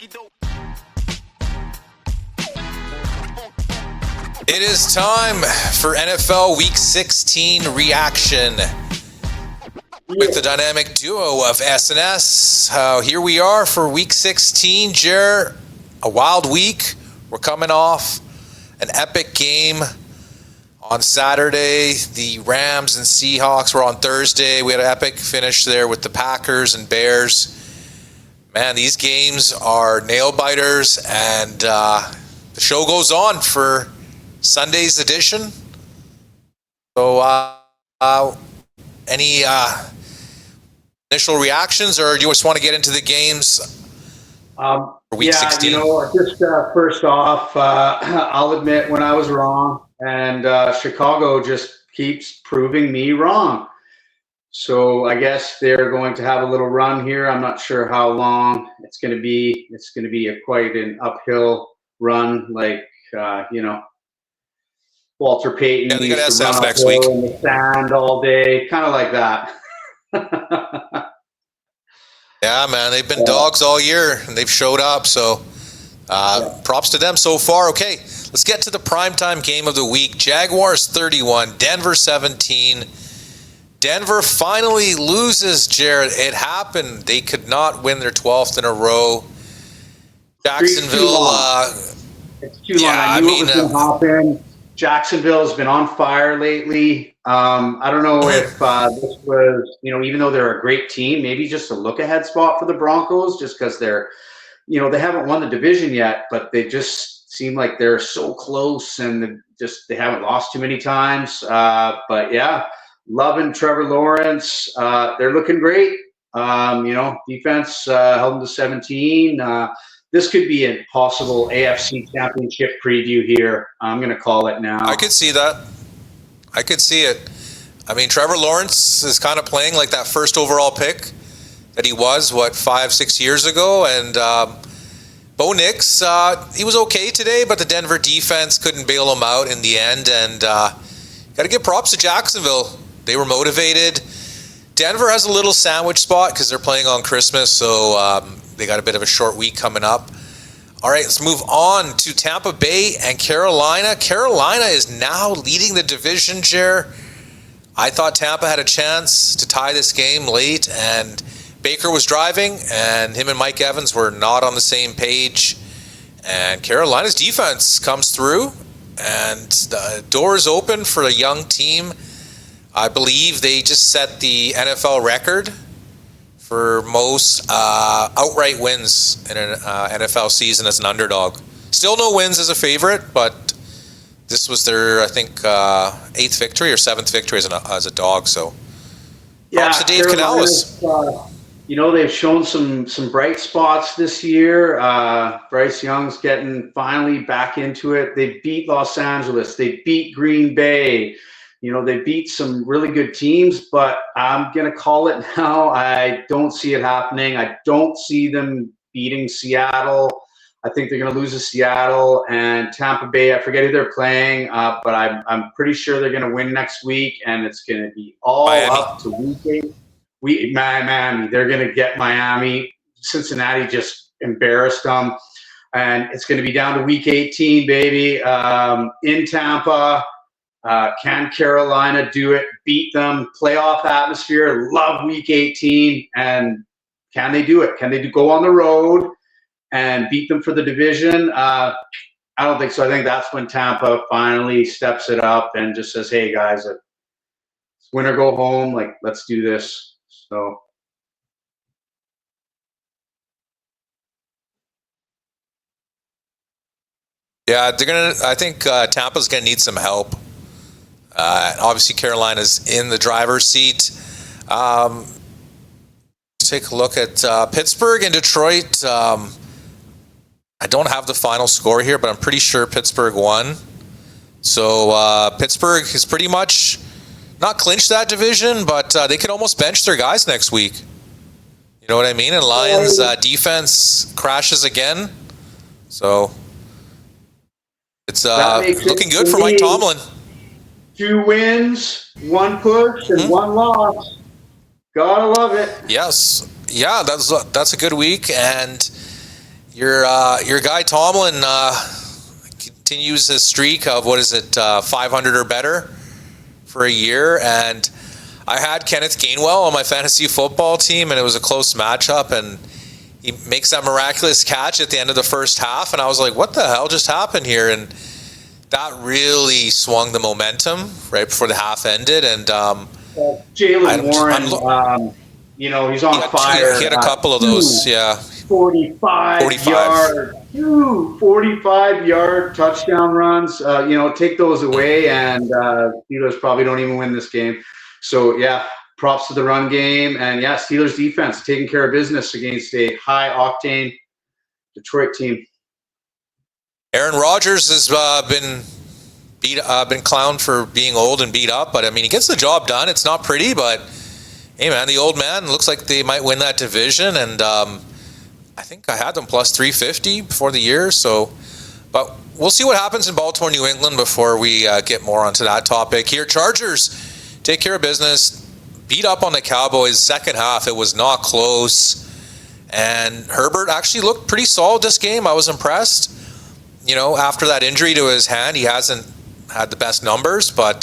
It is time for NFL Week 16 reaction with the dynamic duo of S&S. Here we are for Week 16, Jer. A wild week. We're coming off an epic game on Saturday. The Rams and Seahawks were on Thursday. We had an epic finish there with the Packers and Bears. Man, these games are nail-biters, and the show goes on for Sunday's edition. So, any initial reactions, or do you just want to get into the games for Week 16? Just first off, I'll admit when I was wrong, and Chicago just keeps proving me wrong. So I guess they're going to have a little run here. I'm not sure how long it's going to be. It's going to be quite an uphill run, like Walter Payton. Yeah, they got used to SF run next uphill week in the sand all day, kind of like that. Yeah, man, they've been dogs all year, and they've showed up. So props to them so far. Okay, let's get to the primetime game of the week. Jaguars 31, Denver 17. Denver finally loses, Jared. It happened. They could not win their 12th in a row. Jacksonville. It's too long. I knew it was going to happen. Jacksonville has been on fire lately. I don't know if this was, even though they're a great team, maybe just a look-ahead spot for the Broncos, just because they're, they haven't won the division yet, but they just seem like they're so close, and they haven't lost too many times. But yeah, loving Trevor Lawrence. They're looking great. Defense held them to 17. This could be a possible AFC Championship preview here. I'm going to call it now. I could see that. I could see it. I mean, Trevor Lawrence is kind of playing like that first overall pick that he was, 5-6 years ago. And Bo Nix, he was okay today, but the Denver defense couldn't bail him out in the end. And got to give props to Jacksonville. They were motivated. Denver has a little sandwich spot because they're playing on Christmas, so they got a bit of a short week coming up. All right, let's move on to Tampa Bay and Carolina. Carolina is now leading the division, Jer. I thought Tampa had a chance to tie this game late, and Baker was driving, and him and Mike Evans were not on the same page. And Carolina's defense comes through, and the door is open for a young team. I believe they just set the NFL record for most outright wins in an NFL season as an underdog. Still no wins as a favorite, but this was their, I think, 8th victory or 7th victory as a dog. So props to Dave Canales. They've shown some bright spots this year. Bryce Young's getting finally back into it. They beat Los Angeles. They beat Green Bay. They beat some really good teams, but I'm going to call it now. I don't see it happening. I don't see them beating Seattle. I think they're going to lose to Seattle and Tampa Bay. I forget who they're playing, but I'm pretty sure they're going to win next week, and it's going to be all Miami. up to week 8. Miami. They're going to get Miami. Cincinnati just embarrassed them, and it's going to be down to week 18, baby, in Tampa. Can Carolina do it? Beat them? Playoff atmosphere. Love week 18. And can they do it? Can they go on the road and beat them for the division? I don't think so. I think that's when Tampa finally steps it up and just says, hey, guys, it's win or go home. Let's do this. So. Yeah, I think Tampa's going to need some help. Obviously, Carolina's in the driver's seat. Take a look at Pittsburgh and Detroit. I don't have the final score here, but I'm pretty sure Pittsburgh won. So Pittsburgh has pretty much not clinched that division, but they could almost bench their guys next week. You know what I mean? And Lions defense crashes again. So it's looking good for Mike Tomlin. 2 wins, 1 push, and 1 loss. Gotta love it. Yes. Yeah, that's a good week. And, Your guy Tomlin continues his streak of 500 or better for a year, and I had Kenneth Gainwell on my fantasy football team, and it was a close matchup, and he makes that miraculous catch at the end of the first half, and I was like, what the hell just happened here? And that really swung the momentum right before the half ended. And Jaylen Warren, he's on fire. He had a couple of those, 45 yard, 45-yard touchdown runs. Take those away, and Steelers probably don't even win this game. So, props to the run game. And, Steelers defense taking care of business against a high-octane Detroit team. Aaron Rodgers has been clowned for being old and beat up, but, I mean, he gets the job done. It's not pretty, but, hey, man, the old man looks like they might win that division, and I think I had them plus 350 before the year, but we'll see what happens in Baltimore, New England before we get more onto that topic here. Chargers take care of business, beat up on the Cowboys second half. It was not close, and Herbert actually looked pretty solid this game. I was impressed. After that injury to his hand, he hasn't had the best numbers, but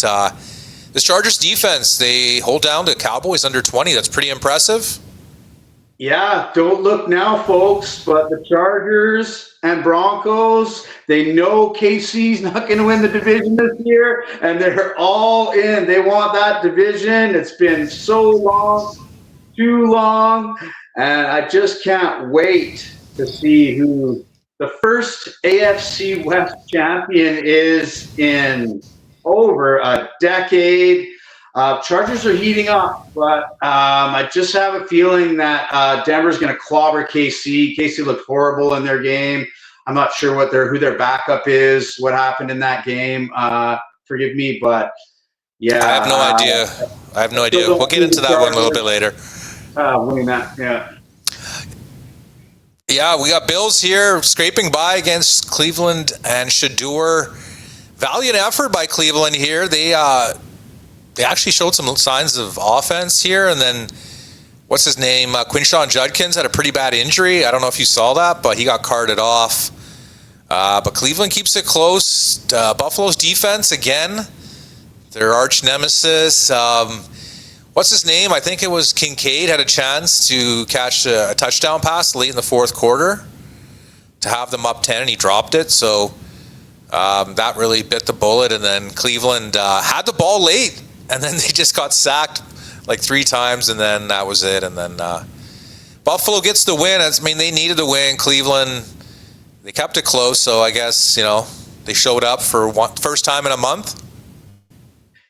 this Chargers defense, they hold down the Cowboys under 20. That's pretty impressive. Yeah, don't look now, folks, but the Chargers and Broncos, they know KC's not going to win the division this year, and they're all in. They want that division. It's been so long, too long, and I just can't wait to see who the first AFC West champion is in over a decade. Chargers are heating up, but I just have a feeling that Denver's going to clobber KC. KC looked horrible in their game. I'm not sure who their backup is, what happened in that game. Forgive me, but yeah. I have no idea. We'll get into that one a little bit later. Winning that, yeah. Yeah, we got Bills here scraping by against Cleveland and Shador. Valiant effort by Cleveland here. They actually showed some signs of offense here, and then what's his name? Quinshawn Judkins had a pretty bad injury. I don't know if you saw that, but he got carted off. But Cleveland keeps it close. Buffalo's defense, again, their arch nemesis. What's his name? I think it was Kincaid had a chance to catch a touchdown pass late in the fourth quarter to have them up 10, and he dropped it. So that really bit the bullet, and then Cleveland had the ball late, and then they just got sacked like 3 times, and then that was it. And then Buffalo gets the win. I mean, they needed the win. Cleveland, they kept it close, so I guess, they showed up for first time in a month.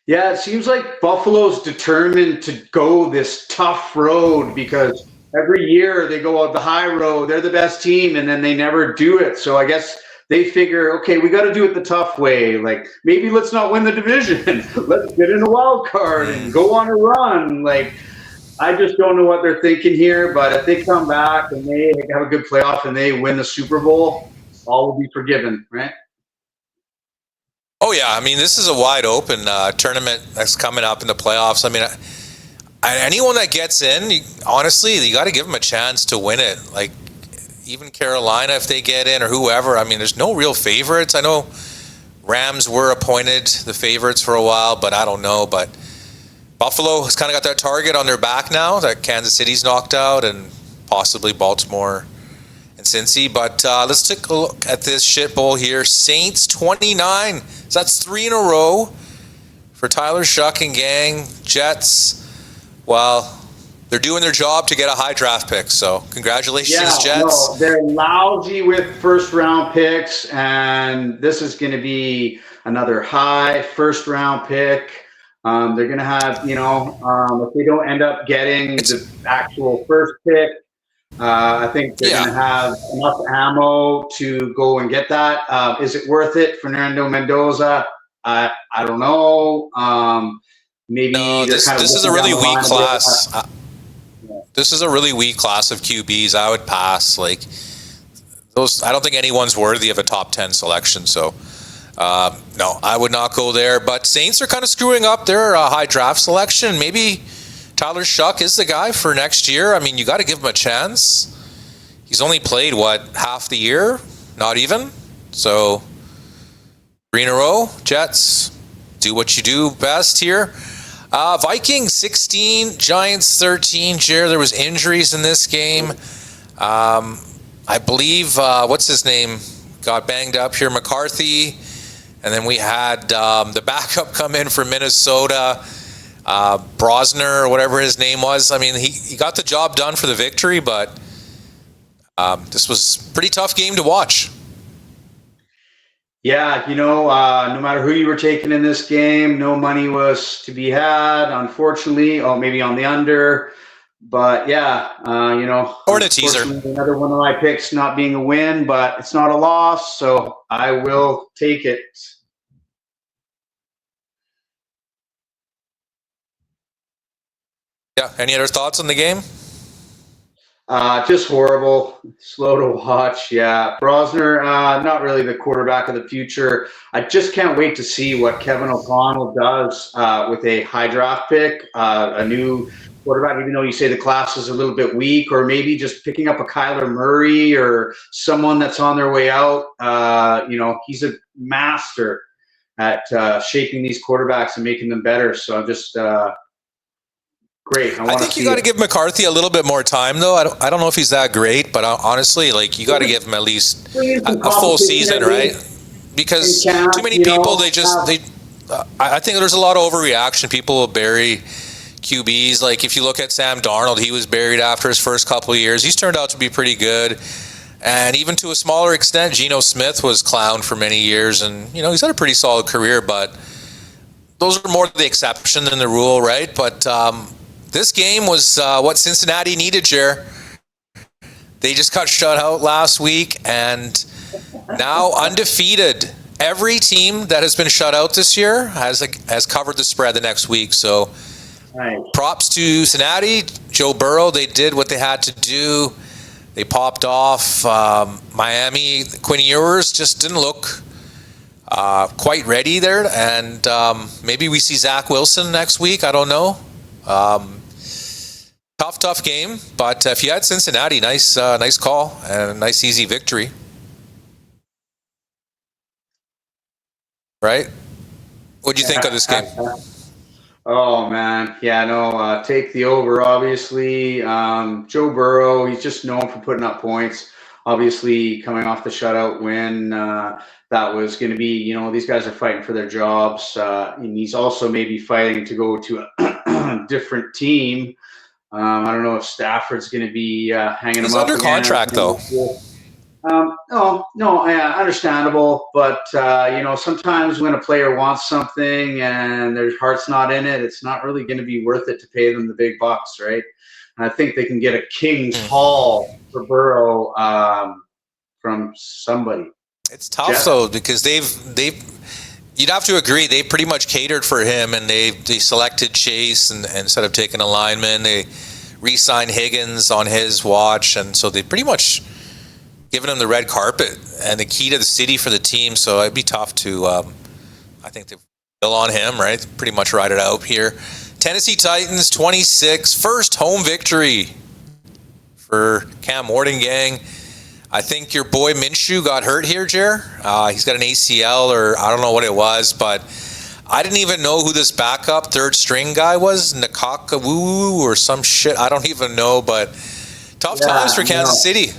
Yeah, it seems like Buffalo's determined to go this tough road because every year they go out the high road. They're the best team, and then they never do it. So I guess they figure, okay, we got to do it the tough way. Like, maybe let's not win the division. Let's get in a wild card and go on a run. Like, I just don't know what they're thinking here. But if they come back and they have a good playoff and they win the Super Bowl, all will be forgiven, right? Oh, yeah. I mean, this is a wide open tournament that's coming up in the playoffs. I mean, anyone that gets in, honestly, you got to give them a chance to win it. Like, even Carolina, if they get in, or whoever. I mean, there's no real favorites. I know Rams were appointed the favorites for a while, but I don't know. But Buffalo has kind of got that target on their back now that Kansas City's knocked out, and possibly Baltimore and Cincy. But let's take a look at this shit bowl here. Saints 29. So that's 3 in a row for Tyler Shuck and gang. Jets, well, they're doing their job to get a high draft pick. So congratulations, Jets. No, they're lousy with first-round picks, and this is going to be another high first-round pick. They're going to have, if they don't end up getting the actual first pick, I think they're going to have enough ammo to go and get that. Is it worth it? Fernando Mendoza? I don't know. Maybe no, this is a really weak class. This is a really weak class of QBs. I would pass. Like those, I don't think anyone's worthy of a top 10 selection. So, no, I would not go there. But Saints are kind of screwing up their high draft selection. Maybe Tyler Shuck is the guy for next year. I mean, you got to give him a chance. he's only played, half the year? Not even. So 3 in a row, Jets. Do what you do best here. Vikings 16, Giants 13. Jer, there was injuries in this game. I believe, what's his name, got banged up here, McCarthy. And then we had the backup come in for Minnesota, Brosner, or whatever his name was. I mean, he got the job done for the victory, but this was a pretty tough game to watch. Yeah, no matter who you were taking in this game, no money was to be had, unfortunately. Oh, maybe on the under. But yeah, or in a teaser. Another one of my picks not being a win, but it's not a loss, so I will take it. Yeah, any other thoughts on the game? Just horrible, slow to watch. Yeah, Brosner, not really the quarterback of the future. I just can't wait to see what Kevin O'Connell does with a high draft pick, a new quarterback. Even though you say the class is a little bit weak, or maybe just picking up a Kyler Murray or someone that's on their way out. He's a master at shaping these quarterbacks and making them better. So I'm just. Great. I think you got to give McCarthy a little bit more time, though. I don't know if he's that great, but honestly, you got to give him at least a full season, right? Because too many people, I think there's a lot of overreaction. People will bury QBs. Like if you look at Sam Darnold, he was buried after his first couple of years. He's turned out to be pretty good. And even to a smaller extent, Geno Smith was clowned for many years, and he's had a pretty solid career. But those are more the exception than the rule, right? But this game was what Cincinnati needed, Jer. They just got shut out last week, and now undefeated. Every team that has been shut out this year has covered the spread the next week. So props to Cincinnati, Joe Burrow. They did what they had to do. They popped off. Miami, Quinn Ewers just didn't look quite ready there. And maybe we see Zach Wilson next week. I don't know. Tough game, but if you had Cincinnati, nice call and a nice easy victory, right? What'd you think of this game? Oh man, yeah, no, take the over. Obviously, Joe Burrow, he's just known for putting up points. Obviously, coming off the shutout win, that was going to be, these guys are fighting for their jobs, and he's also maybe fighting to go to a different team. I don't know if Stafford's going to be hanging him up. He's under contract, though. No, understandable. But, sometimes when a player wants something and their heart's not in it, it's not really going to be worth it to pay them the big bucks, right? And I think they can get a king's haul for Burrow from somebody. It's tough, though, because you'd have to agree, they pretty much catered for him, and they selected Chase, and instead of taking a lineman, they re-signed Higgins on his watch, and so they pretty much given him the red carpet and the key to the city for the team. So it'd be tough to, I think, to bill on him, right? Pretty much ride it out here. Tennessee Titans 26, first home victory for Cam Morton gang. I think your boy Minshew got hurt here, Jer. He's got an ACL, or I don't know what it was, but I didn't even know who this backup third string guy was, Nakakawu or some shit. I don't even know, but tough times for Kansas City.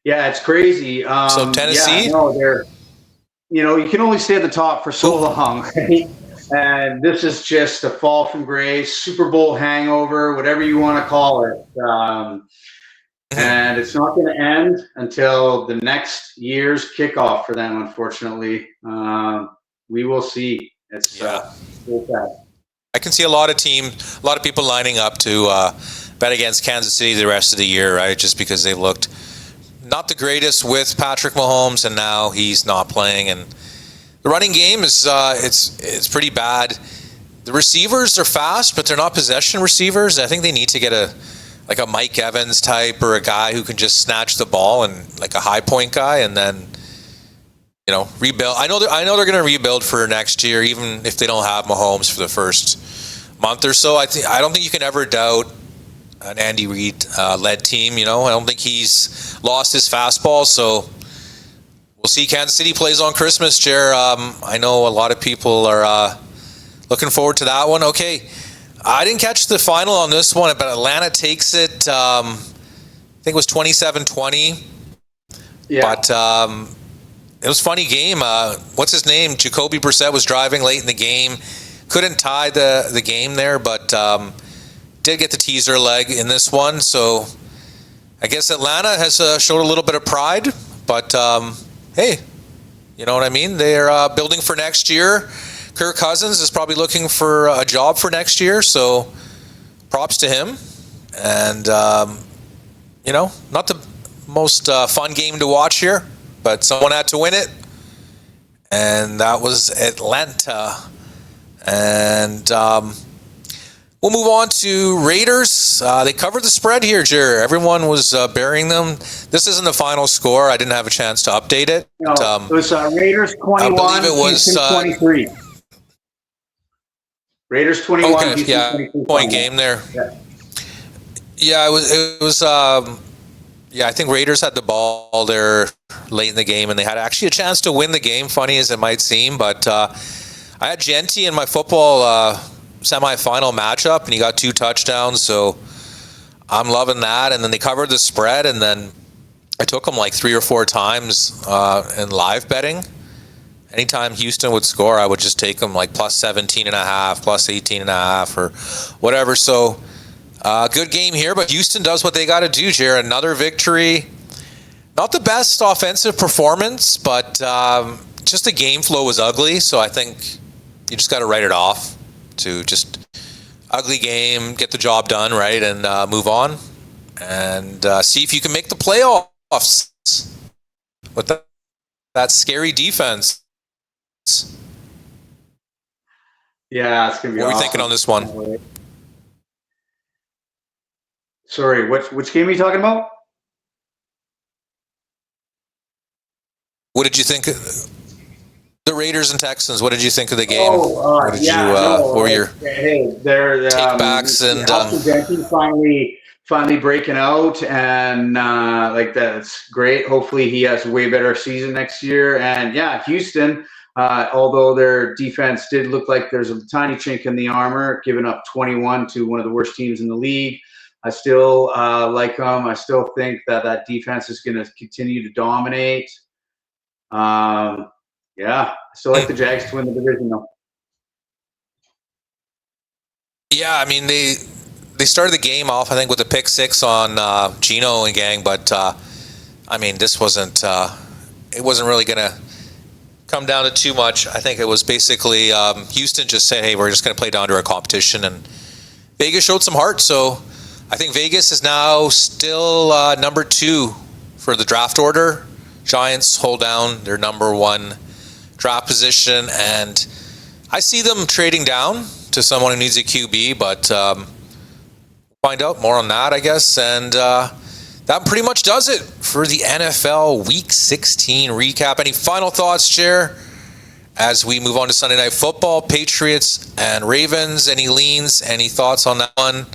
Yeah, it's crazy. So Tennessee? They're, you can only stay at the top for so long, right? And this is just a fall from grace, Super Bowl hangover, whatever you want to call it. And it's not going to end until the next year's kickoff for them, unfortunately. We will see. It's sad. I can see a lot of people lining up to bet against Kansas City the rest of the year, right? Just because they looked not the greatest with Patrick Mahomes, and now he's not playing. And the running game is it's pretty bad. The receivers are fast, but they're not possession receivers. I think they need to get a Mike Evans type, or a guy who can just snatch the ball, and like a high point guy, and then rebuild. I know they're going to rebuild for next year, even if they don't have Mahomes for the first month or so. I don't think you can ever doubt an Andy Reid led team. You know, I don't think he's lost his fastball. So we'll see. Kansas City plays on Christmas, Jer. I know a lot of people are looking forward to that one. Okay, I didn't catch the final on this one, but Atlanta takes it. I think it was 27-20. Yeah. But it was a funny game. What's his name? Jacoby Brissett was driving late in the game. Couldn't tie the game there, but did get the teaser leg in this one. So I guess Atlanta has showed a little bit of pride. But, hey, you know what I mean? They're building for next year. Kirk Cousins is probably looking for a job for next year. So props to him. And, you know, not the most fun game to watch here, but someone had to win it. And that was Atlanta. And we'll move on to Raiders. They covered the spread here, Jer. Everyone was burying them. This isn't the final score. I didn't have a chance to update it. No, it was Raiders 21, I believe it was, Houston 23. Raiders 21, okay, Houston yeah, 23. Point game there. Yeah, it was I think Raiders had the ball there late in the game, and they had actually a chance to win the game, funny as it might seem, but I had Genty in my football semifinal matchup, and he got 2 touchdowns, so I'm loving that. And then they covered the spread, and then I took them like 3 or 4 times in live betting. Anytime Houston would score, I would just take them like plus 17.5, plus 18.5, or whatever. So good game here, but Houston does what they got to do, Jared. Another victory. Not the best offensive performance, but just the game flow was ugly, so I think you just got to write it off to just ugly game, get the job done, right, and move on and see if you can make the playoffs with that scary defense. Yeah, it's going to be What are we awesome. thinking on this one? Sorry, which game are you talking about? What did you think? The Raiders and Texans. What did you think of the game? What were your they're takebacks and finally breaking out, and like that's great. Hopefully, he has a way better season next year. And yeah, Houston, although their defense did look like there's a tiny chink in the armor, giving up 21 to one of the worst teams in the league, I still like them. I still think that defense is going to continue to dominate. Yeah, I still like the Jags to win the division, though. Yeah, I mean, they started the game off, I think, with a pick 6 on Gino and gang, but I mean, this wasn't it wasn't really going to come down to too much. I think it was basically Houston just said, hey, we're just going to play down to our competition, and Vegas showed some heart. So I think Vegas is now still number 2 for the draft order. Giants hold down their number 1 draft position, and I see them trading down to someone who needs a QB, but find out more on that, I guess. And that pretty much does it for the NFL Week 16 recap. Any final thoughts, Chair, as we move on to Sunday Night Football, Patriots and Ravens? Any leans, any thoughts on that one?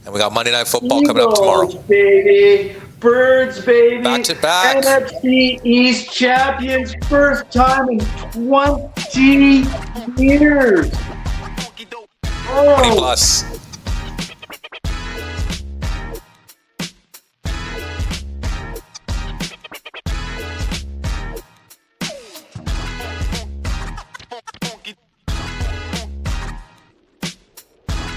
And we got Monday Night Football coming up tomorrow. Baby. Birds, baby. Back to back. NFC East champions, first time in 20 years. 20 plus.